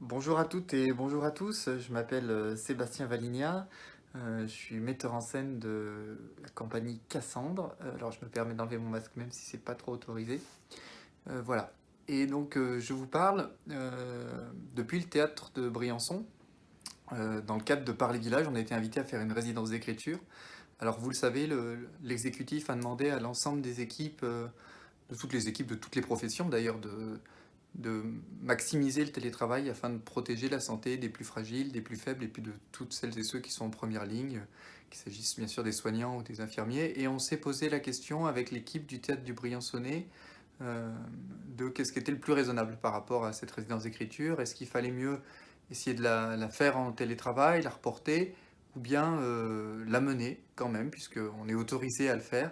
Bonjour à toutes et bonjour à tous, je m'appelle Sébastien Valigna, je suis metteur en scène de la compagnie Cassandre. Alors je me permets d'enlever mon masque même si c'est pas trop autorisé. Voilà. Et donc je vous parle depuis le théâtre de Briançon. Dans le cadre de Parler Village, on a été invité à faire une résidence d'écriture. Alors vous le savez, l'exécutif a demandé à l'ensemble des équipes, de toutes les équipes, de toutes les professions d'ailleurs, de maximiser le télétravail afin de protéger la santé des plus fragiles, des plus faibles et puis de toutes celles et ceux qui sont en première ligne, qu'il s'agisse bien sûr des soignants ou des infirmiers. Et on s'est posé la question avec l'équipe du théâtre du Briançonnais euh, de qu'est-ce qui était le plus raisonnable par rapport à cette résidence d'écriture. Est-ce qu'il fallait mieux essayer de la faire en télétravail, la reporter, ou bien la mener quand même, puisqu'on est autorisé à le faire.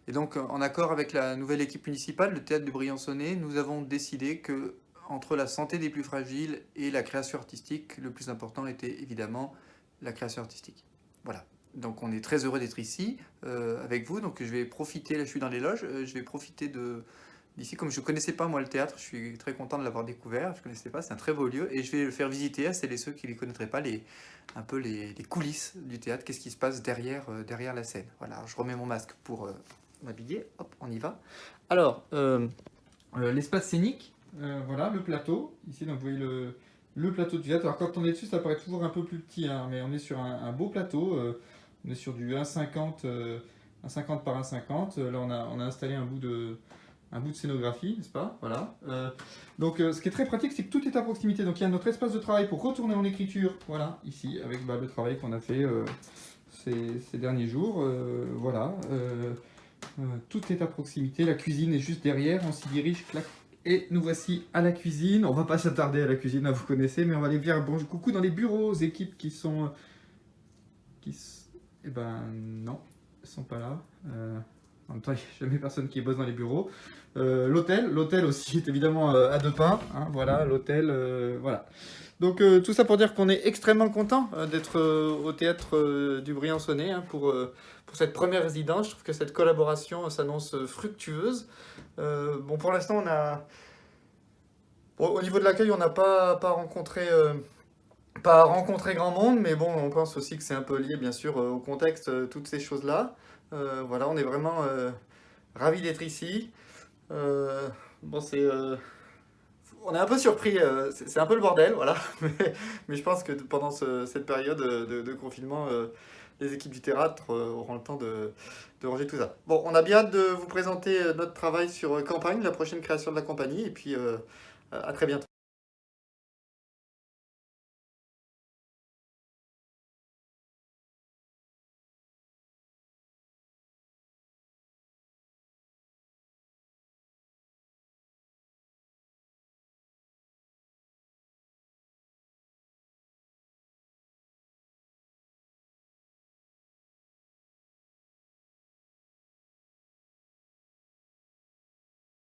Et donc, en accord avec la nouvelle équipe municipale, le théâtre du Briançonnais, nous avons décidé que entre la santé des plus fragiles et la création artistique, le plus important était évidemment la création artistique. Voilà. Donc on est très heureux d'être ici avec vous. Donc je vais profiter, là je suis dans les loges, je vais profiter d'ici. Comme je ne connaissais pas moi le théâtre, je suis très content de l'avoir découvert. Je ne connaissais pas, c'est un très beau lieu. Et je vais le faire visiter à celles et ceux qui ne les connaîtraient pas, un peu les coulisses du théâtre, qu'est-ce qui se passe derrière la scène. Voilà, je remets mon masque pour m'habiller. Hop, on y va. Alors, l'espace scénique, voilà, le plateau. Ici, donc, vous voyez le plateau de théâtre. Alors, quand on est dessus, ça paraît toujours un peu plus petit, hein, mais on est sur un beau plateau. On est sur du 1,50 1,50 par 1,50. Là, on a installé un bout de scénographie, n'est-ce pas? Voilà. Donc, ce qui est très pratique, c'est que tout est à proximité. Donc, il y a notre espace de travail pour retourner en écriture. Voilà, ici, avec le travail qu'on a fait ces derniers jours. Voilà. Tout est à proximité, la cuisine est juste derrière, on s'y dirige, clac. Et nous voici à la cuisine. On va pas s'attarder à la cuisine, là, vous connaissez, mais on va aller faire un bon coucou dans les bureaux aux équipes qui sont. Eh ben non, elles sont pas là. En même temps, il n'y a jamais personne qui bosse dans les bureaux. L'hôtel aussi est évidemment à deux pas. Hein, voilà, l'hôtel, voilà. Donc tout ça pour dire qu'on est extrêmement content d'être au théâtre du Briançonnais hein, pour cette première résidence. Je trouve que cette collaboration s'annonce fructueuse. Bon, pour l'instant, au niveau de l'accueil, on n'a pas rencontré grand monde, mais bon, on pense aussi que c'est un peu lié, bien sûr, au contexte, toutes ces choses-là. Voilà, on est vraiment ravis d'être ici. Euh, bon, on est un peu surpris, c'est un peu le bordel, voilà. Mais je pense que pendant cette période de confinement, les équipes du théâtre auront le temps de ranger tout ça. Bon, on a bien hâte de vous présenter notre travail sur Campagne, la prochaine création de la compagnie, et puis à très bientôt.